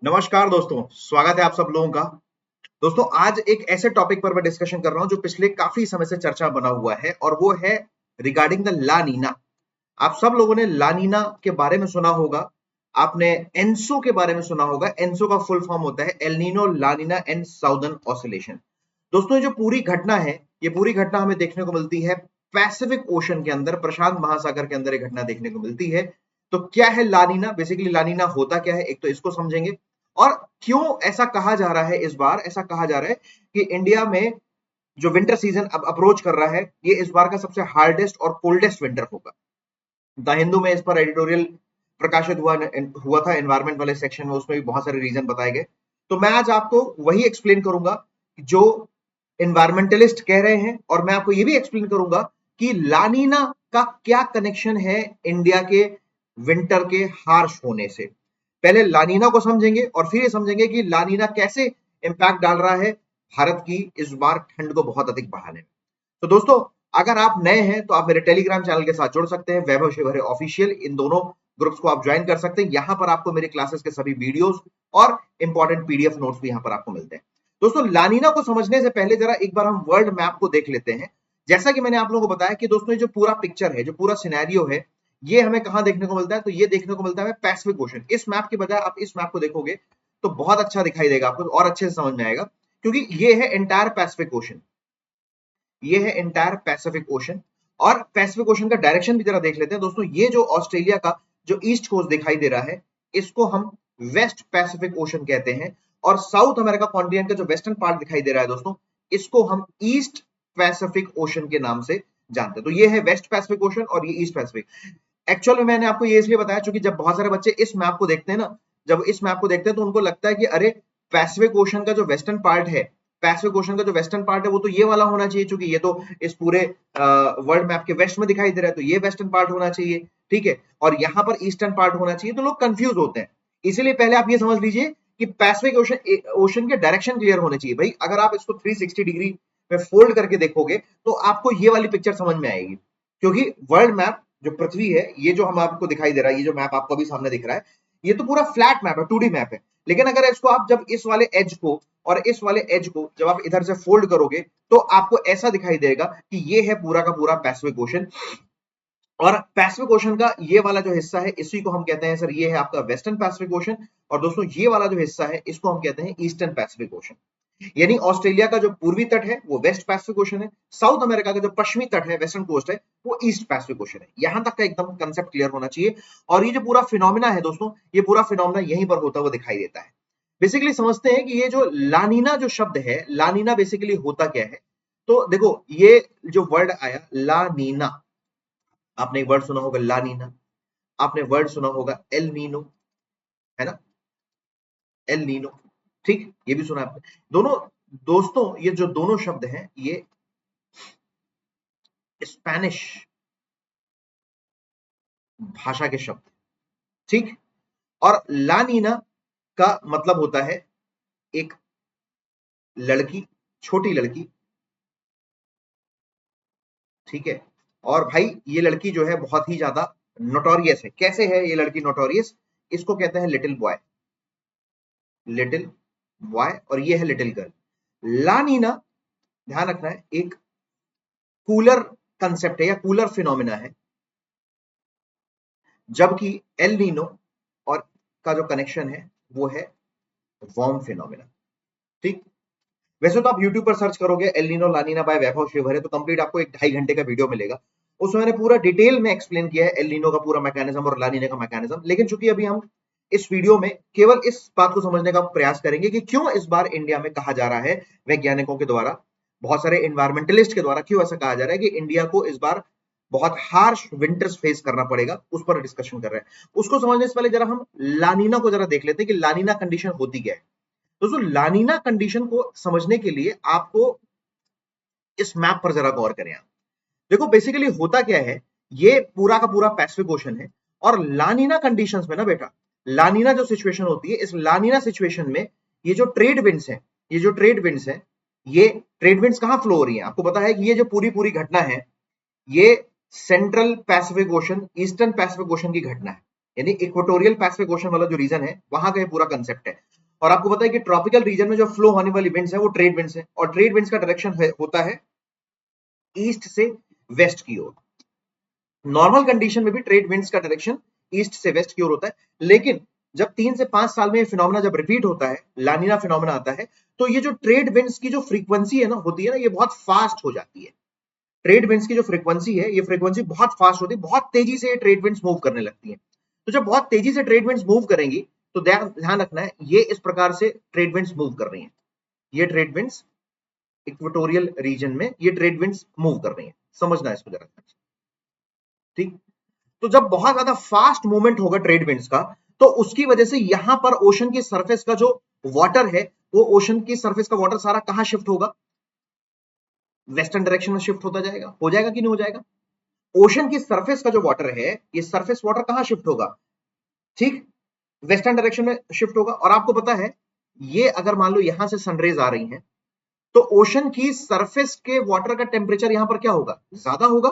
नमस्कार दोस्तों, स्वागत है आप सब लोगों का। दोस्तों, आज एक ऐसे टॉपिक पर मैं डिस्कशन कर रहा हूं जो पिछले काफी समय से चर्चा बना हुआ है और वो है रिगार्डिंग द ला नीना। आप सब लोगों ने ला नीना के बारे में सुना होगा। आपने एनसो के बारे में सुना होगा। एनसो का फुल फॉर्म होता है El Nino, La Nina and southern oscillation. दोस्तों, ये जो पूरी घटना है, ये पूरी घटना हमें देखने को मिलती है पैसिफिक ओशन के अंदर, प्रशांत महासागर के अंदर ये घटना देखने को मिलती है। तो क्या है लानीना? बेसिकली लानीना होता क्या है, एक तो इसको समझेंगे। और क्यों ऐसा कहा जा रहा है, इस बार ऐसा कहा जा रहा है कि इंडिया में जो विंटर सीजन अब अप्रोच कर रहा है, ये इस बार का सबसे हार्डेस्ट और कोल्डेस्ट विंटर होगा। द हिंदू में इस पर एडिटोरियल प्रकाशित हुआ था एनवायरमेंट वाले सेक्शन में, उसमें भी बहुत सारे रीजन बताए गए। तो मैं आज आपको वही एक्सप्लेन करूंगा जो एनवायरमेंटलिस्ट कह रहे हैं, और मैं आपको ये भी एक्सप्लेन करूंगा कि लानीना का क्या कनेक्शन है इंडिया के विंटर के हार्श होने से। पहले लानीना को समझेंगे और फिर ये समझेंगे कि लानीना कैसे इंपैक्ट डाल रहा है भारत की इस बार ठंड को बहुत अधिक बढ़ाने में। तो दोस्तों, अगर आप नए हैं तो आप मेरे टेलीग्राम चैनल के साथ जुड़ सकते हैं, वैभव शिवहरे ऑफिशियल। इन दोनों ग्रुप्स को आप ज्वाइन कर सकते हैं। यहाँ पर आपको मेरे क्लासेस के सभी वीडियोस और इंपॉर्टेंट पीडीएफ नोट्स भी यहाँ पर आपको मिलते हैं। दोस्तों, लानीना को समझने से पहले जरा एक बार हम वर्ल्ड मैप को देख लेते हैं। जैसा कि मैंने आप लोगों को बताया कि दोस्तों, ये जो पूरा पिक्चर है, जो पूरा सिनेरियो है, ये हमें कहाँ देखने को मिलता है? तो ये देखने को मिलता है पैसिफिक ओशन। इस मैप के बजाय आप इस मैप को देखोगे तो बहुत अच्छा दिखाई देगा आपको, और अच्छे से समझ में आएगा, क्योंकि ये है एंटायर पैसिफिक ओशन। ये है एंटायर पैसिफिक ओशन। और पैसिफिक ओशन का डायरेक्शन भी जरा देख लेते हैं दोस्तों। ये जो ऑस्ट्रेलिया का जो ईस्ट कोस्ट दिखाई दे रहा है, इसको हम वेस्ट पैसिफिक ओशन कहते हैं। और साउथ अमेरिका कॉन्टिनेंट का जो वेस्टर्न पार्ट दिखाई दे रहा है दोस्तों, इसको हम ईस्ट पैसिफिक ओशन के नाम से जानते हैं। तो ये है वेस्ट पैसिफिक ओशन और ये ईस्ट पैसिफिक। एक्चुअल में मैंने आपको ये इसलिए बताया क्योंकि जब बहुत सारे बच्चे इस मैप को देखते हैं ना, जब इस मैप को देखते हैं तो उनको लगता है कि अरे, पैसिफिक ओशन का जो वेस्टर्न पार्ट है, पैसिफिक ओशन का जो वेस्टर्न पार्ट है वो तो ये वाला होना चाहिए, क्योंकि ये तो इस पूरे वर्ल्ड मैप के वेस्ट में दिखाई दे रहा है, तो ये वेस्टर्न पार्ट होना चाहिए। ठीक है, और यहाँ पर ईस्टर्न पार्ट होना चाहिए। तो लोग कंफ्यूज होते हैं। इसीलिए पहले आप ये समझ लीजिए कि पैसिफिक ओशन ओशन के डायरेक्शन क्लियर होने चाहिए। भाई, अगर आप इसको 360 डिग्री में फोल्ड करके देखोगे तो आपको ये वाली पिक्चर समझ में आएगी। क्योंकि वर्ल्ड मैप, जो पृथ्वी है, ये जो हम आपको दिखाई दे रहा है, ये जो मैप आपको अभी सामने दिख रहा है, ये तो पूरा फ्लैट मैप है, 2D मैप है। लेकिन अगर इसको आप जब इस वाले एज को और इस वाले एज को जब आप इधर से फोल्ड करोगे तो आपको ऐसा दिखाई देगा कि ये है पूरा का पूरा पैसिफिक ओशन। और पैसिफिक ओशन का ये वाला जो हिस्सा है, इसी को हम कहते हैं सर, ये है आपका वेस्टर्न पैसिफिक ओशन। और दोस्तों, ये वाला जो हिस्सा है, इसको हम कहते हैं ईस्टर्न पैसिफिक ओशन। यानी ऑस्ट्रेलिया का जो पूर्वी तट है वो वेस्ट पैसिफिक ओशन है, साउथ अमेरिका का जो पश्चिमी तट है, वेस्टर्न कोस्ट है, वो ईस्ट पैसिफिक ओशन है। यहां तक का एकदम कंसेप्ट क्लियर होना चाहिए। और ये जो पूरा फिनोमिना है दोस्तों, ये पूरा फिनोमिना यहीं पर होता हुआ दिखाई देता है। बेसिकली समझते हैं कि ये जो लानीना जो शब्द है, लानीना बेसिकली होता क्या है। तो देखो, ये जो वर्ड आया लानीना, आपने एक वर्ड सुना होगा लानीना, आपने वर्ड सुना होगा एल नीनो, है ना? एल नीनो, ठीक, ये भी सुना आपने दोनों। दोस्तों, ये जो दोनों शब्द हैं, ये स्पेनिश भाषा के शब्द, ठीक। और लानीना का मतलब होता है एक लड़की, छोटी लड़की, ठीक है। और भाई, ये लड़की जो है बहुत ही ज्यादा नोटोरियस है। कैसे है ये लड़की नोटोरियस? इसको कहते हैं लिटिल बॉय, लिटिल बॉय, और ये है लिटिल गर्ल। लानीना, ध्यान रखना है, एक कूलर कंसेप्ट है या कूलर फिनोमिना है, जबकि एल नीनो और का जो कनेक्शन है वो है वार्म फिनोमिना, ठीक। वैसे तो आप YouTube पर सर्च करोगे एल नीनो लानीना बाय वैभव शिवहरे, तो कंप्लीट आपको एक 2.5 घंटे का वीडियो मिलेगा। उसमें मैंने पूरा डिटेल में एक्सप्लेन किया है एल नीनो का पूरा मैकेनिज्म और लानीना का मैकेनिज्म। लेकिन चूंकि अभी हम इस वीडियो में केवल इस बात को समझने का प्रयास करेंगे कि क्यों इस बार इंडिया में कहा जा रहा है, वैज्ञानिकों के द्वारा, बहुत सारे एनवायरमेंटलिस्ट के द्वारा, क्यों ऐसा कहा जा रहा है कि इंडिया को इस बार बहुत हार्श विंटर्स फेस करना पड़ेगा, उस पर डिस्कशन कर रहे हैं। उसको समझने से पहले जरा हम लानीना को जरा देख लेते हैं कि लानीना कंडीशन होती क्या है। दोस्तों, लानीना कंडीशन को समझने के लिए आपको इस मैप पर जरा गौर करें आप। देखो, बेसिकली होता क्या है, ये पूरा का पूरा पैसिफिक ओशन है। और लानीना कंडीशंस में ना बेटा, लानीना जो सिचुएशन होती है, इस लानीना सिचुएशन में ये जो ट्रेड विंड्स हैं, ये जो ट्रेड विंड्स हैं, ये ट्रेड विंड्स कहां फ्लो हो रही हैं? आपको पता है कि ये जो पूरी पूरी घटना है, ये central Pacific ocean, eastern Pacific ocean की घटना है। यानी इक्वेटोरियल पैसिफिक ओशन वाला जो रीजन है वहां का ये पूरा कंसेप्ट है। और आपको पता है कि ट्रॉपिकल रीजन में जो फ्लो होने वाली विंड्स है वो ट्रेड विंड्स है, और ट्रेड विंड्स का डायरेक्शन होता है ईस्ट से वेस्ट की ओर। नॉर्मल कंडीशन में भी ट्रेड विंड्स का डायरेक्शन ईस्ट से वेस्ट की ओर होता है, लेकिन जब 3 से 5 साल में ये फिनोमेना जब रिपीट होता है, लानिना फिनोमेना आता है, तो ये जो ट्रेड विंड्स की जो फ्रीक्वेंसी है ना होती है ना, ये बहुत फास्ट हो जाती है। ट्रेड विंड्स की जो फ्रीक्वेंसी है, ये फ्रीक्वेंसी बहुत फास्ट होती है, बहुत तेजी से ये ट्रेड विंड्स मूव करने लगती है। तो जब बहुत तेजी से ट्रेड विंड्स मूव करेंगी, तो ध्यान रखना है ये इस प्रकार से ट्रेड विंड्स मूव कर रही हैं। ये ट्रेड विंड्स इक्वेटोरियल रीजन में ये ट्रेड विंड्स मूव कर रही हैं, समझना है इसको जरा। ठीक, तो जब बहुत ज्यादा फास्ट मूवमेंट होगा ट्रेड विंड्स का, तो उसकी वजह से यहां पर ओशन की सरफेस का जो वाटर है, वो ओशन की सरफेस का वाटर सारा कहां शिफ्ट होगा? वेस्टर्न डायरेक्शन में शिफ्ट होता जाएगा। हो जाएगा कि नहीं हो जाएगा? ओशन की सरफेस का जो वाटर है, ये सरफेस वाटर कहां शिफ्ट होगा? ठीक, वेस्टर्न डायरेक्शन में शिफ्ट होगा। और आपको पता है, ये अगर मान लो यहां से सनरेज आ रही हैं, तो ओशन की सरफेस के वाटर का टेम्परेचर यहां पर क्या होगा? ज्यादा होगा,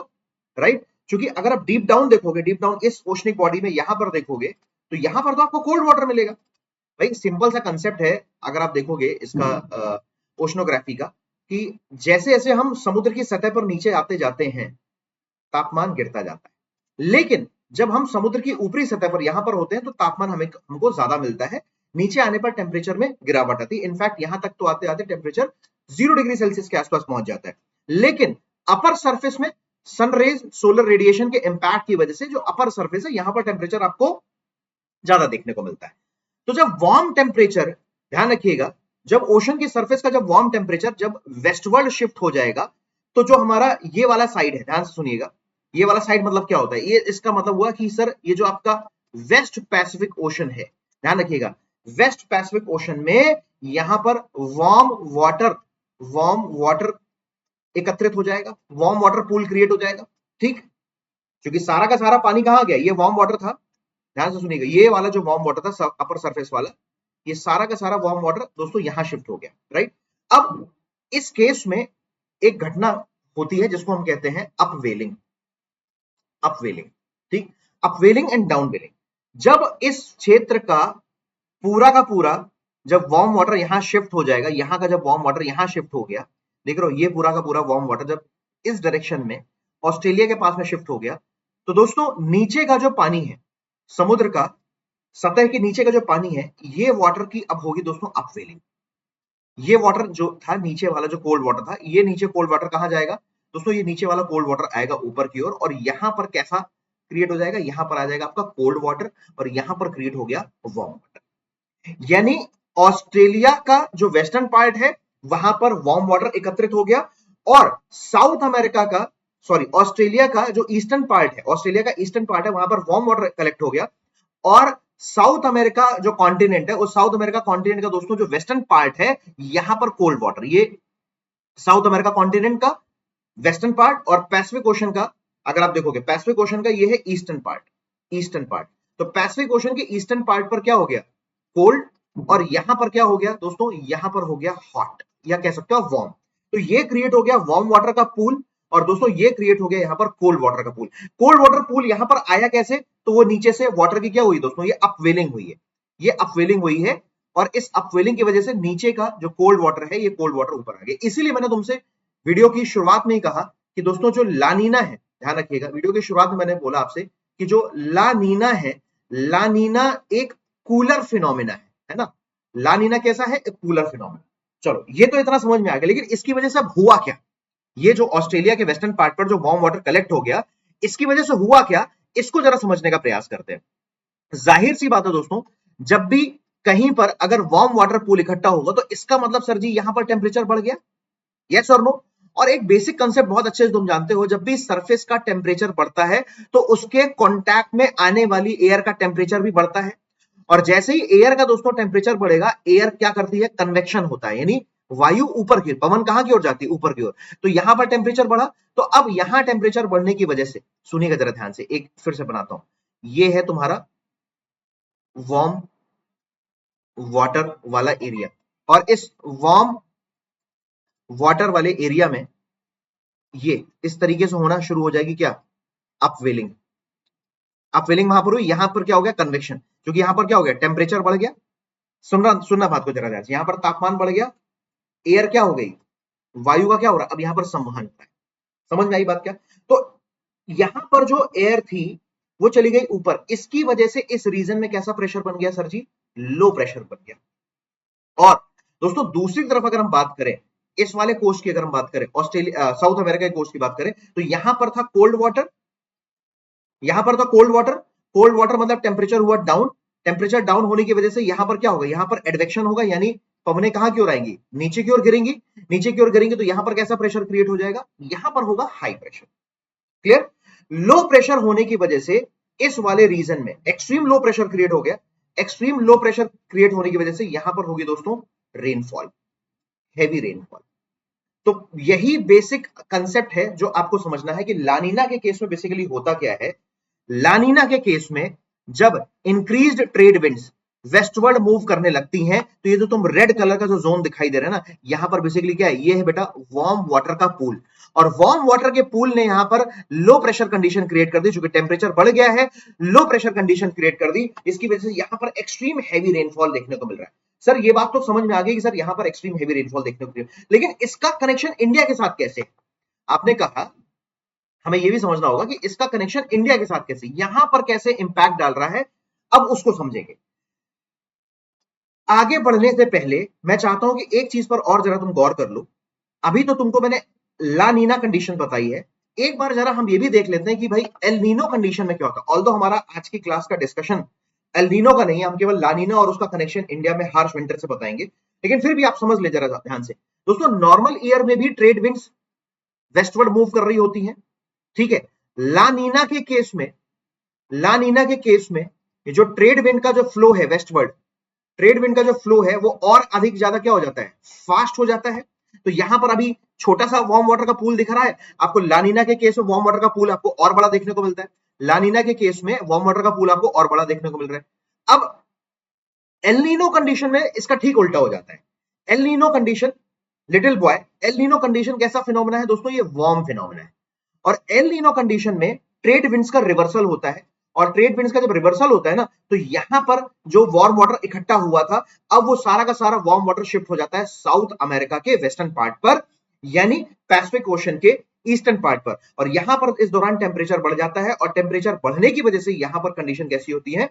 राइट? क्योंकि अगर आप डीप डाउन देखोगे, डीप डाउन इस ओशनिक बॉडी में यहां पर देखोगे, तो यहां पर तो आपको कोल्ड वाटर मिलेगा। भाई सिंपल सा कंसेप्ट है, अगर आप देखोगे इसका ओशनोग्राफी का, कि जैसे जैसे हम समुद्र की सतह पर नीचे आते जाते हैं, तापमान गिरता जाता है। लेकिन जब हम समुद्र की ऊपरी सतह पर यहां पर होते हैं, तो तापमान हमको ज्यादा मिलता है। नीचे आने पर टेम्परेचर में गिरावट आती है। इनफैक्ट यहां तक तो आते आते टेम्परेचर 0 डिग्री सेल्सियस के आसपास पहुंच जाता है। लेकिन अपर सरफेस में सनरेज, सोलर रेडिएशन के इंपैक्ट की वजह से जो अपर सरफेस है, यहां पर टेम्परेचर आपको ज्यादा देखने को मिलता है। तो जब वार्म टेम्परेचर, ध्यान रखिएगा, जब ओशन की सरफेस का जब वार्म टेम्परेचर जब वेस्टवर्ड शिफ्ट हो जाएगा, तो जो हमारा ये वाला साइड है, ध्यान से सुनिएगा, ये वाला साइड मतलब क्या होता है? ये इसका मतलब हुआ कि सर ये जो आपका वेस्ट पैसिफिक ओशन है, ध्यान रखिएगा, वेस्ट पैसिफिक ओशन में यहां पर वार्म वाटर एकत्रित हो जाएगा, वार्म वाटर पूल क्रिएट हो जाएगा। ठीक, क्योंकि सारा का सारा पानी कहां गया? ये वार्म वाटर था। ध्यान से सुनिएगा, ये वाला जो वार्म वाटर था अपर सरफेस वाला, ये सारा का सारा वार्म वाटर दोस्तों यहां शिफ्ट हो गया, राइट? अब इस केस में एक घटना होती है जिसको हम कहते हैं अपवेलिंग। अपवेलिंग, ठीक, अपवेलिंग एंड डाउनवेलिंग। जब इस क्षेत्र का पूरा जब वार्म वाटर यहां शिफ्ट हो जाएगा, यहां का जब वार्म वाटर यहां शिफ्ट हो गया, देख रहे हो, ये पूरा का पूरा वार्म वाटर जब इस डायरेक्शन में ऑस्ट्रेलिया के पास में शिफ्ट हो गया, तो दोस्तों नीचे का जो पानी है, समुद्र का सतह के नीचे का जो पानी है, ये वाटर की अब होगी दोस्तों अपवेलिंग। ये वाटर जो था नीचे वाला, जो कोल्ड वाटर था, ये नीचे कोल्ड वाटर कहां जाएगा दोस्तों? ये नीचे वाला कोल्ड वाटर आएगा ऊपर की ओर, और यहां पर कैसा क्रिएट हो जाएगा? यहां पर आ जाएगा आपका कोल्ड वाटर, और यहां पर क्रिएट हो गया वार्म वाटर। यानी ऑस्ट्रेलिया का जो वेस्टर्न पार्ट है, वहां पर वार्म वाटर एकत्रित हो गया, और साउथ अमेरिका का, सॉरी, ऑस्ट्रेलिया का जो ईस्टर्न पार्ट है, ऑस्ट्रेलिया का ईस्टर्न पार्ट है, वहां पर वार्म वाटर कलेक्ट हो गया। और साउथ अमेरिका जो कॉन्टिनेंट है, उस साउथ अमेरिका कॉन्टिनेंट का दोस्तों जो वेस्टर्न पार्ट है, यहां पर कोल्ड वाटर, ये साउथ अमेरिका कॉन्टिनेंट का वेस्टर्न पार्ट, और पैसिफिक ओशन का, अगर आप देखोगे पैसिफिक ओशन का ये है ईस्टर्न पार्ट, ईस्टर्न पार्ट। तो पैसिफिक ओशन के ईस्टर्न पार्ट पर क्या हो गया? कोल्ड, और यहां पर क्या हो गया दोस्तों? यहां पर हो गया हॉट, या कह सकते हो वार्म। तो ये क्रिएट हो गया वार्म वाटर का पूल, और दोस्तों ये क्रिएट हो गया यहां पर कोल्ड वाटर का पूल। कोल्ड वाटर पूल यहां पर आया कैसे? तो वो नीचे से वाटर की क्या हुई दोस्तों? ये अपवेलिंग हुई है, ये अपवेलिंग हुई है, और इस अपवेलिंग की वजह से नीचे का जो कोल्ड वाटर है, ये कोल्ड वाटर ऊपर आ गया। इसीलिए मैंने तुमसे वीडियो की शुरुआत में ही कहा कि दोस्तों जो लानीना है, ध्यान रखिएगा, वीडियो की शुरुआत में मैंने बोला आपसे कि जो लानीना है, लानीना एक कूलर फिनोमिना है ना? लानीना कैसा है? एक कूलर फिनोमिना। चलो ये तो इतना समझ में आ गया, लेकिन इसकी वजह से अब हुआ क्या? ये जो ऑस्ट्रेलिया के वेस्टर्न पार्ट पर जो वार्म वाटर कलेक्ट हो गया, इसकी वजह से हुआ क्या, इसको जरा समझने का प्रयास करते हैं। जाहिर सी बात है दोस्तों, जब भी कहीं पर अगर वार्म वाटर पूल इकट्ठा होगा, तो इसका मतलब सर जी यहां पर टेम्परेचर बढ़ गया, यस और नो? और एक बेसिक कंसेप्ट बहुत अच्छे से तुम जानते हो, जब भी सरफेस का टेम्परेचर बढ़ता है, तो उसके कांटेक्ट में आने वाली एयर का टेम्परेचर भी बढ़ता है। और जैसे ही एयर का दोस्तों टेम्परेचर बढ़ेगा, एयर क्या करती है? कन्वेक्शन होता है, यानी वायु ऊपर की, पवन कहां की ओर जाती है? ऊपर की ओर। तो यहां पर टेम्परेचर बढ़ा, तो अब यहां टेम्परेचर बढ़ने की वजह से, सुनिएगा जरा ध्यान से, एक फिर से बनाता हूं, ये है तुम्हारा वार्म वाटर वाला एरिया, और इस वार्म वाटर वाले एरिया में ये इस तरीके से होना शुरू हो जाएगी क्या? अपवेलिंग। आप फीलिंग वहां पर हुई, यहां पर क्या हो गया, कन्वेक्शन, क्योंकि यहां पर क्या हो गया, टेम्परेचर बढ़ गया। सुनना बात को जरा ध्यान से, यहां पर तापमान बढ़ गया, एयर क्या हो गई, वायु का क्या हो रहा है, अब यहां पर संवहन हो रहा है। समझ में आई बात क्या? तो यहां पर जो एयर थी वो चली गई ऊपर, इसकी वजह से इस रीजन में कैसा प्रेशर बन गया सर जी, लो प्रेशर बन गया। और दोस्तों दूसरी तरफ अगर हम बात करें इस वाले कोस्ट की, अगर हम बात करें ऑस्ट्रेलिया साउथ अमेरिका के कोस्ट की बात करें, तो यहां पर था कोल्ड वाटर, यहां पर था कोल्ड वाटर। कोल्ड वाटर मतलब टेम्परेचर हुआ डाउन, टेम्परेचर डाउन होने की वजह से यहां पर क्या होगा, यहां पर एडवेक्शन होगा, यानी पवने कहां की ओर आएंगी, नीचे की ओर गिरेंगी। नीचे की ओर गिरेंगी तो यहां पर कैसा प्रेशर क्रिएट हो जाएगा, यहां पर होगा high pressure. Clear? Low pressure होने की वजह से इस वाले रीजन में एक्सट्रीम लो प्रेशर क्रिएट हो गया। एक्सट्रीम लो प्रेशर क्रिएट होने की वजह से यहां पर होगी दोस्तों रेनफॉल, हेवी रेनफॉल। तो यही बेसिक कंसेप्ट है जो आपको समझना है कि लानीना के केस में बेसिकली होता क्या है। लानीना के केस में जब increased trade winds westward move करने लगती हैं, तो ये जो तुम रेड कलर का जो जोन दिखाई दे रहा है ना, यहां पर बेसिकली क्या है, ये है बेटा वार्म वाटर का पूल। और वार्म वाटर के पूल ने यहां पर लो प्रेशर कंडीशन क्रिएट कर दी, क्योंकि टेम्परेचर बढ़ गया है, लो प्रेशर कंडीशन क्रिएट कर दी, इसकी वजह से यहां पर एक्सट्रीम हैवी रेनफॉल देखने को मिल रहा है। सर ये बात तो समझ में आ गई कि सर यहां पर एक्सट्रीम हैवी रेनफॉल देखने को मिल रहा है, लेकिन इसका कनेक्शन इंडिया के साथ कैसे? आपने कहा हमें यह भी समझना होगा कि इसका कनेक्शन इंडिया के साथ कैसे, यहां पर कैसे इंपैक्ट डाल रहा है, अब उसको समझेंगे। आगे बढ़ने से पहले मैं चाहता हूं कि एक चीज पर और जरा तुम गौर कर लो। अभी तो तुमको मैंने ला नीना कंडीशन बताई है, एक बार जरा हम ये भी देख लेते हैं कि भाई एल नीनो कंडीशन में क्या होता है। ऑल्दो हमारा आज की क्लास का डिस्कशन एल नीनो का नहीं है, हम केवल ला नीना और उसका कनेक्शन इंडिया में हार्श विंटर से बताएंगे, लेकिन फिर भी आप समझ ले जरा ध्यान से। दोस्तों नॉर्मल ईयर में भी ट्रेड विंड्स वेस्टवर्ड मूव कर रही होती हैं, ठीक है। ला नीना के केस में, ला नीना के केस में ये जो ट्रेड विंड का जो फ्लो है वेस्टवर्ड, ट्रेड विंड का जो फ्लो है वो और अधिक ज्यादा क्या हो जाता है, फास्ट हो जाता है। तो यहां पर अभी छोटा सा वार्म वाटर का पूल दिख रहा है आपको, लानीना के केस में वार्म वाटर का पूल आपको और बड़ा देखने को मिलता है। लानीना के केस में वार्म वाटर का पूल आपको और बड़ा देखने को मिल रहा है। अब एल नीनो कंडीशन में इसका ठीक उल्टा हो जाता है। El Nino condition, little boy, El Nino condition कैसा फिनोमेना है दोस्तों, ये वार्म फिनोमेना है। और एल नीनो कंडीशन में ट्रेड विंड्स का रिवर्सल होता है, और ट्रेड विंड्स का जब रिवर्सल होता है ना, तो यहां पर जो वार्म वाटर इकट्ठा हुआ था, अब वो सारा का सारा वार्म वाटर शिफ्ट हो जाता है साउथ अमेरिका के वेस्टर्न पार्ट पर, यानी पैसिफिक ओशन के ईस्टर्न पार्ट पर। और यहां पर इस दौरान टेम्परेचर बढ़ जाता है, और टेम्परेचर बढ़ने की वजह से यहां पर कंडीशन कैसी होती है,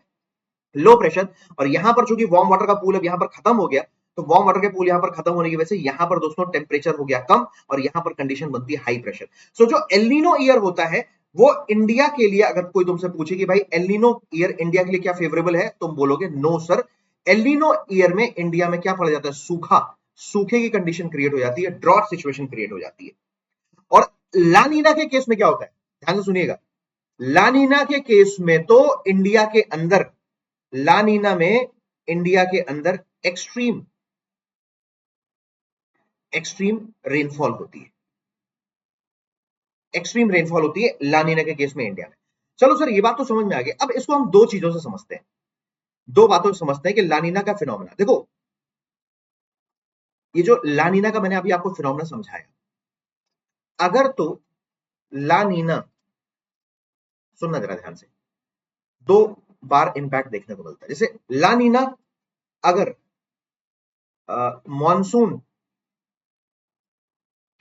लो प्रेशर। और यहां पर चूंकि वार्म वाटर का पूल अब यहां पर खत्म हो गया, तो वार्म वाटर के पूल यहां पर खत्म होने की वजह से यहां पर दोस्तों टेम्परेचर हो गया कम, और यहां पर कंडीशन बनती है हाई प्रेशर। सो जो एलिनो ईयर होता है वो इंडिया के लिए, अगर कोई तुमसे पूछे कि भाई एलिनो ईयर इंडिया के लिए क्या फेवरेबल है, तुम बोलोगे नो सर। एलिनो ईयर में इंडिया में क्या पड़ जाता है, सूखा, सूखे की कंडीशन क्रिएट हो जाती है, ड्रॉट सिचुएशन क्रिएट हो जाती है। और लानीना के केस में क्या होता है, ध्यान से सुनिएगा। लानीना के केस में तो इंडिया के अंदर, लानीना में इंडिया के अंदर एक्सट्रीम एक्सट्रीम रेनफॉल होती है, एक्सट्रीम रेनफॉल होती है लानीना के केस में इंडिया में। चलो सर ये बात तो समझ में आ गई, अब इसको हम दो चीजों से समझते हैं, दो बातों से समझते हैं कि लानीना का फिनोमेना। देखो ये जो लानीना का मैंने अभी आपको फिनोमेना समझाया, अगर तो लानीना, सुनना जरा ध्यान से, दो बार इंपैक्ट देखने को मिलता है। जैसे लानीना अगर मॉनसून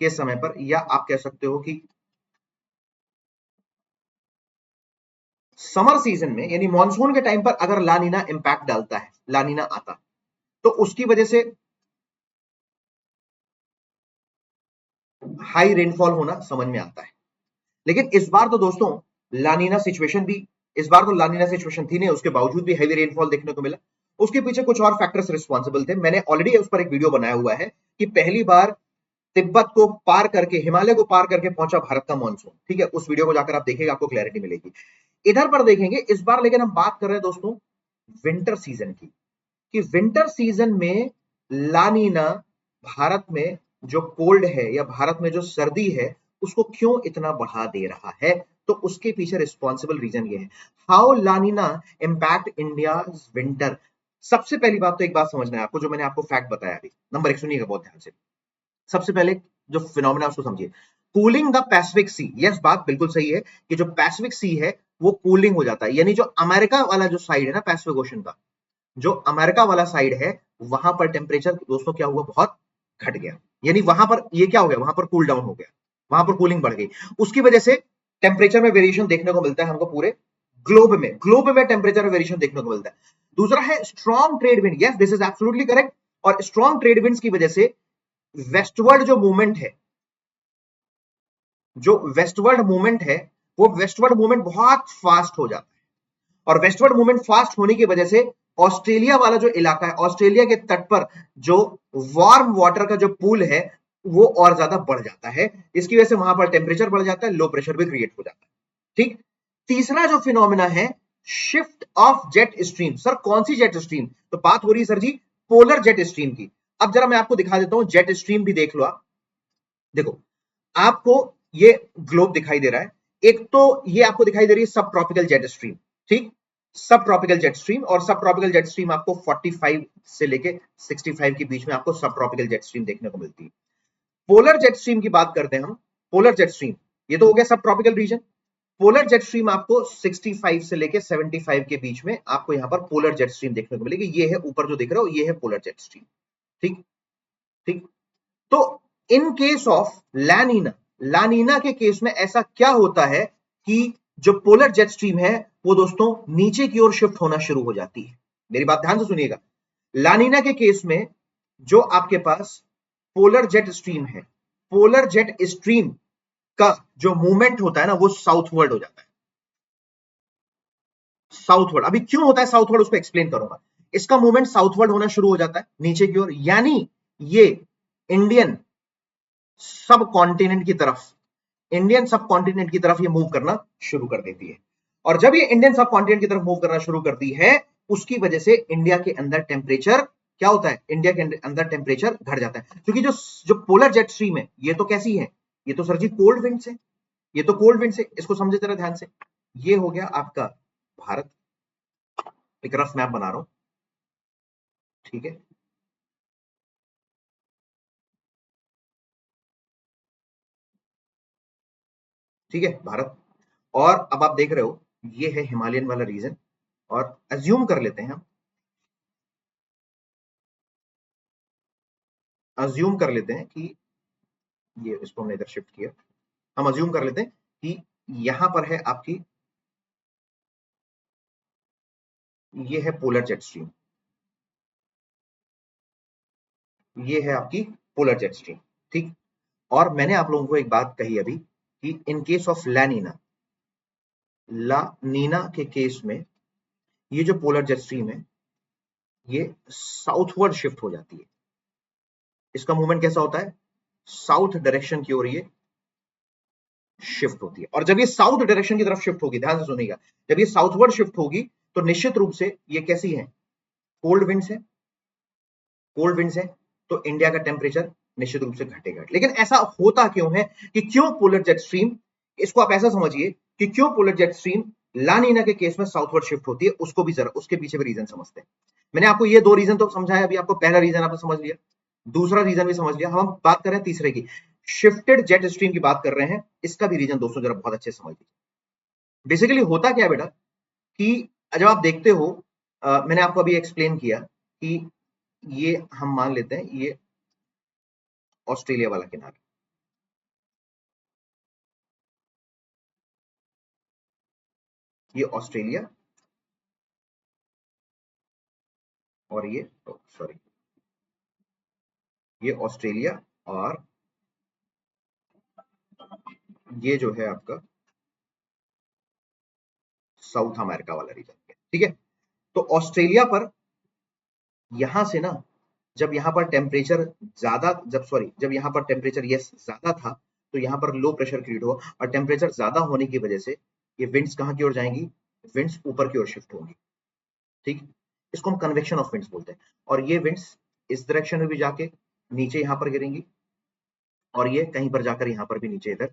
के समय पर, या आप कह सकते हो कि समर सीजन में, यानी मॉनसून के टाइम पर अगर लानीना इंपैक्ट डालता है, लानीना आता, तो उसकी वजह से हाई रेनफॉल होना समझ में आता है। लेकिन इस बार तो दोस्तों लानीना सिचुएशन भी, इस बार तो लानीना सिचुएशन थी नहीं, उसके बावजूद भी हैवी रेनफॉल देखने को मिला। उसके पीछे कुछ और फैक्टर्स रिस्पॉन्सिबल थे, मैंने ऑलरेडी उस पर एक वीडियो बनाया हुआ है कि पहली बार तिब्बत को पार करके, हिमालय को पार करके पहुंचा भारत का मानसून, ठीक है। उस वीडियो को जाकर आप देखिएगा, आपको क्लैरिटी मिलेगी। इधर पर देखेंगे इस बार, लेकिन हम बात कर रहे हैं दोस्तों विंटर सीजन की, कि विंटर सीजन में लानीना भारत में जो कोल्ड है, या भारत में जो सर्दी है, उसको क्यों इतना बढ़ा दे रहा है। तो उसके पीछे रिस्पॉन्सिबल रीजन ये है, हाउ लानीना इंपैक्ट इंडिया विंटर। सबसे पहली बात तो एक बात समझना है आपको, जो मैंने आपको फैक्ट बताया अभी, नंबर एक सुनिएगा बहुत ध्यान से। सबसे पहले जो फिनोमेना उसको समझिए, cooling the Pacific C. Yes, बात बिल्कुल सही है कि जो पैसिफिक सी है वो कूलिंग हो जाता है। यानी जो अमेरिका वाला जो साइड है ना पैसिफिक ओशन का, जो अमेरिका वाला साइड है, वहां पर टेम्परेचर दोस्तों क्या हुआ, बहुत घट गया। यानी वहां पर ये क्या हो गया, वहां पर कूल डाउन हो गया, वहां पर कूलिंग बढ़ गई। उसकी वजह से टेम्परेचर में वेरिएशन देखने को मिलता है हमको पूरे ग्लोब में टेम्परेचर में वेरिएशन देखने को मिलता है। दूसरा है strong trade wind, yes this is absolutely correct. और स्ट्रॉन्ग ट्रेड विंड्स की वजह से वेस्टवर्ड जो मूवमेंट है, जो वेस्टवर्ड मूवमेंट है, वो वेस्टवर्ड मूवमेंट बहुत फास्ट हो जाता है। और वेस्टवर्ड मूवमेंट फास्ट होने की वजह से ऑस्ट्रेलिया वाला जो इलाका है, ऑस्ट्रेलिया के तट पर जो वार्म वाटर का जो पूल है, वो और ज्यादा बढ़ जाता है। इसकी वजह से वहां पर टेम्परेचर बढ़ जाता है, लो प्रेशर भी क्रिएट हो जाता है। ठीक। तीसरा जो फिनोमिना है, shift of jet stream. Sir कौन सी जेट स्ट्रीम? तो बात हो रही है सर जी पोलर जेट स्ट्रीम की। अब जरा मैं आपको दिखा देता हूं, जेट स्ट्रीम भी देख लो आप। देखो आपको ये ग्लोब दिखाई दे रहा है, एक तो ये आपको दिखाई दे रही है सब ट्रॉपिकल जेट स्ट्रीम। ठीक, सब ट्रॉपिकल जेट स्ट्रीम। और सब ट्रॉपिकल जेट स्ट्रीम आपको 45 से लेके 65 के बीच में आपको सब ट्रॉपिकल जेट स्ट्रीम देखने को मिलती है। पोलर जेट स्ट्रीम की बात करते हैं हम, पोलर जेट स्ट्रीम ये तो हो गया सब tropical region. Polar jet stream आपको 65 से लेके 75 के बीच में आपको यहां पर पोलर जेट स्ट्रीम देखने को मिलेगी। ये है ऊपर जो दिख रहा हो, ये है पोलर जेट स्ट्रीम। ठीक। ठीक। तो इन केस ऑफ लानीना, लानीना के केस में ऐसा क्या होता है कि जो पोलर जेट स्ट्रीम है वो दोस्तों नीचे की ओर शिफ्ट होना शुरू हो जाती है। मेरी बात ध्यान से सुनिएगा। लानीना के केस में जो आपके पास पोलर जेट स्ट्रीम है, पोलर जेट स्ट्रीम का जो मूवमेंट होता है ना, वो साउथवर्ड हो जाता है। साउथवर्ड, अभी क्यों होता है साउथवर्ड उसको एक्सप्लेन करूंगा। इसका मूवमेंट साउथवर्ड होना शुरू हो जाता है नीचे की ओर, यानी ये इंडियन सब कॉन्टिनेंट की तरफ, इंडियन सब कॉन्टिनेंट की तरफ ये मूव करना शुरू कर देती है। और जब ये इंडियन सब कॉन्टिनेंट की तरफ मूव करना शुरू करती है, उसकी वजह से इंडिया के अंदर टेम्परेचर क्या होता है, इंडिया के अंदर टेम्परेचर घट जाता है। क्योंकि जो जो पोलर जेट स्ट्रीम है, ये तो कैसी है, ये तो सर जी कोल्ड विंड से, ये तो कोल्ड विंड से, इसको समझे जरा ध्यान से। ये हो गया आपका भारत, एक रफ मैप बना रहा हूं। ठीक है, ठीक है भारत। और अब आप देख रहे हो ये है हिमालयन वाला रीजन। और अज्यूम कर लेते हैं हम, अज्यूम कर लेते हैं कि ये, इसको हमने इधर शिफ्ट किया। हम अज्यूम कर लेते हैं कि यहां पर है आपकी, ये है पोलर जेट स्ट्रीम, ये है आपकी पोलर जेट स्ट्रीम। ठीक। और मैंने आप लोगों को एक बात कही अभी कि इन केस ऑफ लानीना, ला नीना के केस में ये जो पोलर जेट स्ट्रीम है, ये साउथवर्ड शिफ्ट हो जाती है। इसका मूवमेंट कैसा होता है, साउथ डायरेक्शन की ओर ये शिफ्ट होती है। और जब ये साउथ डायरेक्शन की तरफ शिफ्ट होगी, ध्यान से सुनिएगा, जब ये साउथवर्ड शिफ्ट होगी तो निश्चित रूप से ये कैसी है, कोल्ड विंड्स है, कोल्ड विंड्स है। तो इंडिया का टेम्परेचर निश्चित रूप से घटेगा। लेकिन ऐसा होता क्यों है कि क्यों पोलर जेट स्ट्रीम, इसको आप ऐसा समझिए कि क्यों पोलर जेट स्ट्रीम लानीना के केस में साउथवर्ड शिफ्ट होती है, उसको भी जरा उसके पीछे भी रीजन समझते हैं। मैंने आपको ये दो रीजन तो समझाया, अभी आपको पहला रीजन आपने समझ लिया, दूसरा रीजन भी समझ लिया। हम बात कर रहे हैं तीसरे की, शिफ्टेड जेट स्ट्रीम की बात कर रहे हैं। इसका भी रीजन दोस्तों जरा बहुत अच्छे से समझ लीजिए। बेसिकली होता क्या है बेटा कि जब आप देखते हो, मैंने आपको अभी एक्सप्लेन किया कि ये हम मान लेते हैं ये ऑस्ट्रेलिया वाला किनारा, ये ऑस्ट्रेलिया और ये, सॉरी, ये ऑस्ट्रेलिया और ये जो है आपका साउथ अमेरिका वाला रीजन। ठीक है। तो ऑस्ट्रेलिया पर यहां से ना, जब यहां पर टेम्परेचर ज्यादा, जब सॉरी जब यहां पर टेम्परेचर यस ज्यादा था, तो यहां पर लो प्रेशर क्रिएट हुआ। और टेम्परेचर ज्यादा होने की वजह से ये विंड्स कहां की ओर जाएंगी, विंड्स ऊपर की ओर शिफ्ट होंगी। ठीक। इसको हम कन्वेक्शन ऑफ विंड्स बोलते हैं। और ये विंड्स इस डायरेक्शन में भी जाके नीचे यहां पर गिरेंगी, और ये कहीं पर जाकर यहां पर भी नीचे इधर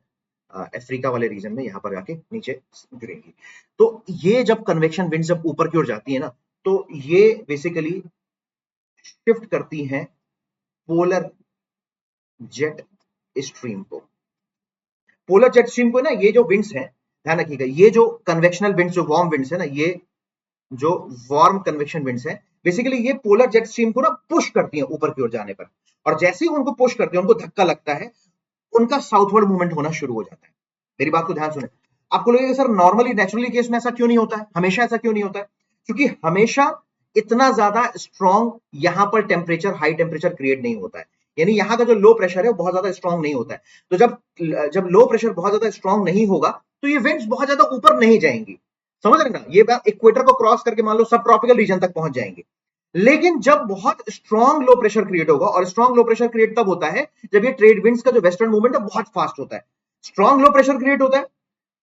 अफ्रीका वाले रीजन में यहां पर जाके नीचे गिरेंगी। तो ये जब कन्वेक्शन विंड जब ऊपर की ओर जाती है ना, तो ये बेसिकली शिफ्ट करती हैं पोलर जेट स्ट्रीम को। पोलर जेट स्ट्रीम को ना, ये जो विंड्स हैं, ध्यान रखिएगा, ये जो कन्वेक्शनल विंड्स, जो वार्म विंड्स है ना, ये जो वार्म कन्वेक्शन विंड्स है, बेसिकली ये पोलर जेट स्ट्रीम को ना पुश करती है ऊपर की ओर जाने पर, और जैसे ही उनको पुश करते हैं, उनको धक्का लगता है, उनका साउथवर्ड मूवमेंट होना शुरू हो जाता है। मेरी बात को ध्यान सुने। आपको लगेगा सर नॉर्मली नेचुरली केस में ऐसा क्यों नहीं होता है, हमेशा ऐसा क्यों नहीं होता है? क्योंकि हमेशा इतना ज्यादा स्ट्रॉन्ग यहां पर टेम्परेचर, हाई टेम्परेचर क्रिएट नहीं होता है, यानी यहाँ का जो लो प्रेशर है वो बहुत ज्यादा स्ट्रॉन्ग नहीं होता है। तो जब लो प्रेशर बहुत ज्यादा स्ट्रॉन्ग नहीं होगा तो ये विंड्स बहुत ज्यादा ऊपर नहीं जाएंगी, समझ रहे ना? ये बात इक्वेटर को क्रॉस करके मान लो सब ट्रॉपिकल रीजन तक पहुंच जाएंगे। लेकिन जब बहुत स्ट्रॉन्ग लो प्रेशर क्रिएट होगा, और स्ट्रॉन्ग लो प्रेशर क्रिएट तब होता है जब ये ट्रेड विंड्स का जो वेस्टर्न मूवमेंट है बहुत फास्ट होता है। स्ट्रॉन्ग लो प्रेशर क्रिएट होता है,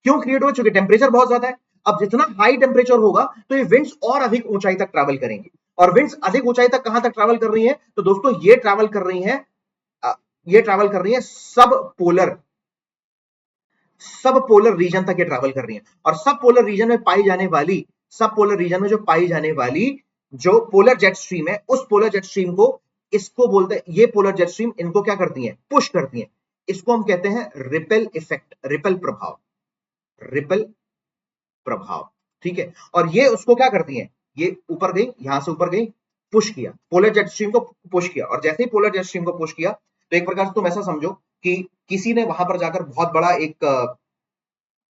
क्यों क्रिएट होगा? क्योंकि टेम्परेचर बहुत ज्यादा है। अब जितना हाई टेम्परेचर होगा तो ये विंड्स और अधिक ऊंचाई तक ट्रैवल करेंगी, और विंड्स अधिक ऊंचाई तक कहां तक ट्रैवल कर रही है? तो दोस्तों ये ट्रैवल कर रही है, ये ट्रैवल कर रही है सब पोलर रीजन तक ये ट्रैवल कर रही है। और सब पोलर रीजन में पाई जाने वाली, सब पोलर रीजन में जो पाई जाने वाली जो पोलर जेट स्ट्रीम है, उस पोलर जेट स्ट्रीम को, इसको बोलते हैं, ये पोलर जेट स्ट्रीम इनको क्या करती है? पुश करती है। इसको हम कहते हैं रिपेल इफेक्ट, रिपेल प्रभाव, रिपेल प्रभाव, ठीक है। और ये उसको क्या करती है? ये ऊपर गई, यहां से ऊपर गई, पुश किया, पोलर जेट स्ट्रीम को पुश किया, और जैसे ही पोलर जेट स्ट्रीम को पुश किया तो एक प्रकार से तुम ऐसा समझो कि किसी ने वहां पर जाकर बहुत बड़ा एक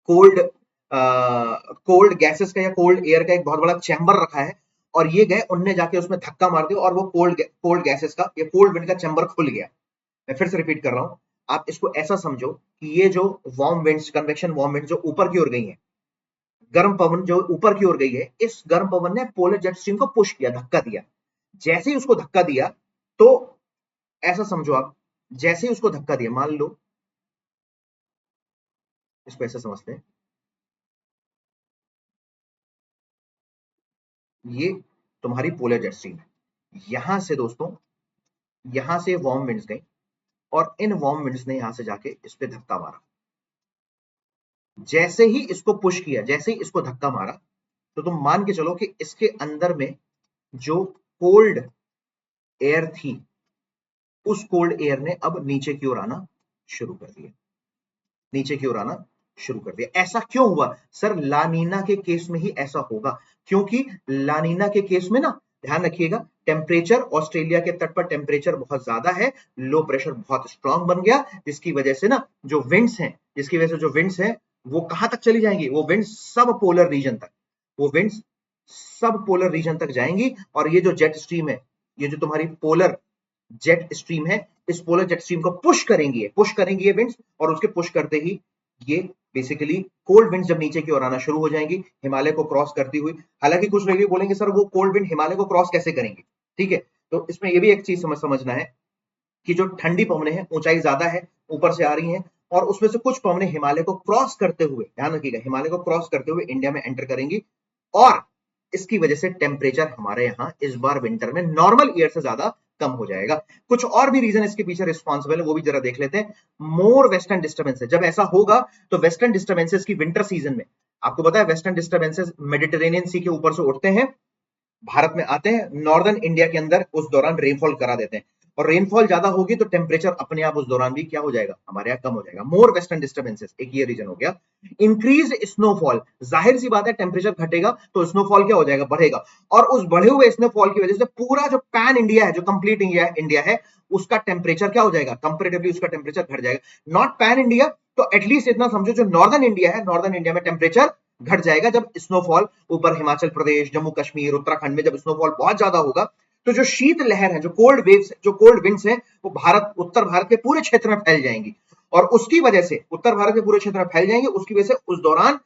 कोल्ड कोल्ड गैसेस का या कोल्ड एयर का एक बहुत बड़ा चैम्बर रखा है, और ये गए, उनने जाके उसमें धक्का मार दिया, और वो कोल्ड गैसेस का या कोल्ड विंड का चैम्बर खुल गया। मैं फिर से रिपीट कर रहा हूं, आप इसको ऐसा समझो कि ये जो warm winds, convection warm wind जो ऊपर की ओर गई है, गर्म पवन जो ऊपर की ओर गई है, इस गर्म पवन ने पोलर जेट स्ट्रीम को पुश किया, धक्का दिया। जैसे ही उसको धक्का दिया, तो ऐसा समझो आप, जैसे ही उसको धक्का दिया, मान लो इसको ऐसा समझते हैं, ये तुम्हारी पोलर जेट स्ट्रीम है, यहां से दोस्तों, यहां से वार्म विंड्स गई, और इन वार्म विंड्स ने यहां से जाके इस पे धक्का मारा। जैसे ही इसको पुश किया, जैसे ही इसको धक्का मारा, तो तुम मान के चलो कि इसके अंदर में जो कोल्ड एयर थी, उस कोल्ड एयर ने अब नीचे की ओर आना शुरू कर दिया, नीचे की ओर आना शुरू कर दिया। ऐसा क्यों हुआ? सर लानीना के केस में ही ऐसा होगा, क्योंकि लानीना के केस में ना, ध्यान रखिएगा, टेम्परेचर, ऑस्ट्रेलिया के तट पर टेम्परेचर बहुत ज्यादा है, लो प्रेशर बहुत स्ट्रांग बन गया, जिसकी वजह से ना जो विंड्स हैं, जिसकी वजह से जो विंड्स हैं वो कहां तक चली जाएंगी? वो विंड्स सब पोलर रीजन तक, वो विंड्स सब पोलर रीजन तक जाएंगी। और ये जो जेट स्ट्रीम है, ये जो तुम्हारी पोलर जेट स्ट्रीम है, इस पोलर जेट स्ट्रीम को पुश करेंगी ये विंड्स, और उसके पुश करते ही ये बेसिकली कोल्ड विंड्स जब नीचे की ओर आना शुरू हो जाएंगी, हिमालय को क्रॉस करती हुई। हालांकि कुछ लोग ये बोलेंगे सर वो कोल्ड विंड हिमालय को क्रॉस कैसे करेंगे? ठीक है, तो इसमें ये भी एक चीज समझना है कि जो ठंडी पवनें हैं, ऊंचाई ज्यादा है, ऊपर से आ रही हैं, और उसमें से कुछ पवनें हिमालय को क्रॉस करते हुए, ध्यान रखिएगा, हिमालय को क्रॉस करते हुए इंडिया में एंटर करेंगी, और इसकी वजह से टेम्परेचर हमारे यहाँ इस बार विंटर में नॉर्मल ईयर से ज्यादा कम हो जाएगा। कुछ और भी रीजन इसके पीछे रिस्पॉन्सिबल है, वो भी जरा देख लेते हैं। मोर वेस्टर्न डिस्टर्बेंसेस, जब ऐसा होगा तो वेस्टर्न डिस्टर्बेंसेस की विंटर सीजन में, आपको पता है वेस्टर्न डिस्टर्बेंसेस मेडिटेरेनियन सी के ऊपर से उठते हैं, भारत में आते हैं, नॉर्दर्न इंडिया के अंदर उस दौरान रेनफॉल करा देते हैं, और रेनफॉल ज्यादा होगी तो टेम्परेचर अपने आप उस दौरान भी क्या हो जाएगा? हमारे यहाँ कम हो जाएगा। मोर वेस्टर्न डिस्टर्बेंसेस, एक ये रीजन हो गया। इंक्रीज स्नोफॉल, जाहिर सी बात है टेम्परेचर घटेगा तो स्नोफॉल क्या हो जाएगा? बढ़ेगा, और उस बढ़े हुए स्नोफॉल की वजह से पूरा जो पैन इंडिया है, जो कंप्लीट इंडिया है, उसका टेम्परेचर क्या हो जाएगा? कंपेरेटिवली उसका टेम्परेचर घट जाएगा। नॉट पैन इंडिया तो एटलीस्ट इतना समझो जो नॉर्दर्न इंडिया है, नॉर्दर्न इंडिया में टेम्परेचर घट जाएगा जब स्नोफॉल ऊपर हिमाचल प्रदेश, जम्मू कश्मीर, उत्तराखंड में जब स्नोफॉल बहुत ज्यादा होगा, तो जो शीत लहर है, जो कोल्ड वेव्स, जो कोल्ड विंड्स हैं, वो उत्तर भारत के पूरे क्षेत्र में फैल जाएंगी, और उसकी वजह से उत्तर भारत के पूरे क्षेत्र में फैल जाएंगे, उसकी वजह से उस दौरान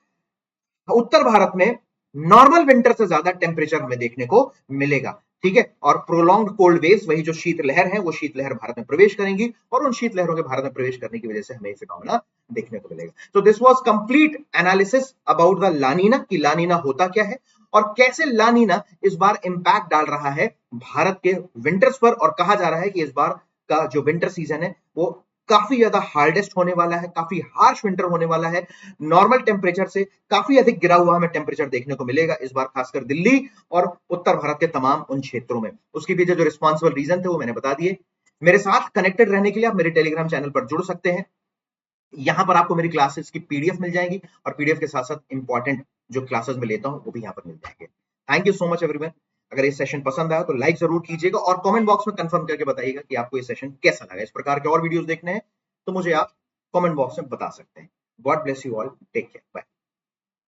उत्तर भारत में नॉर्मल विंटर से ज्यादा टेम्परेचर हमें देखने को मिलेगा, ठीक है। और प्रोलॉन्ग्ड कोल्ड वेव्स, वही जो शीत लहर है, वो शीत लहर भारत में प्रवेश करेंगी, और उन शीत लहरों के भारत में प्रवेश करने की वजह से हमें फिनोमेना देखने को मिलेगा। तो this was complete analysis about the लानीना, कि लानीना होता क्या है और कैसे लानीना इस बार इंपैक्ट डाल रहा है भारत के विंटर्स पर, और कहा जा रहा है कि इस बार का जो विंटर सीजन है वो काफी ज्यादा हार्डेस्ट होने वाला है, काफी हार्श विंटर होने वाला है, नॉर्मल टेम्परेचर से काफी अधिक गिरा हुआ हमें टेम्परेचर देखने को मिलेगा इस बार, खासकर दिल्ली और उत्तर भारत के तमाम उन क्षेत्रों में। उसके पीछे जो रिस्पॉन्सिबल रीजन थे वो मैंने बता दिए। मेरे साथ कनेक्टेड रहने के लिए आप मेरे टेलीग्राम चैनल पर जुड़ सकते हैं, यहाँ पर आपको मेरी क्लासेस की पीडीएफ मिल जाएगी और पीडीएफ के साथ साथ इंपॉर्टेंट जो क्लासेस में लेता हूँ वो भी यहाँ पर मिल जाएंगे। Thank you so much everyone. अगर ये सेशन पसंद आया तो लाइक जरूर कीजिएगा और कमेंट बॉक्स में कंफर्म करके बताइएगा कि आपको ये सेशन कैसा लगा। इस प्रकार के और वीडियोस देखने हैं तो मुझे आप कमेंट बॉक्स में बता सकते हैं। God bless you all, take care, bye.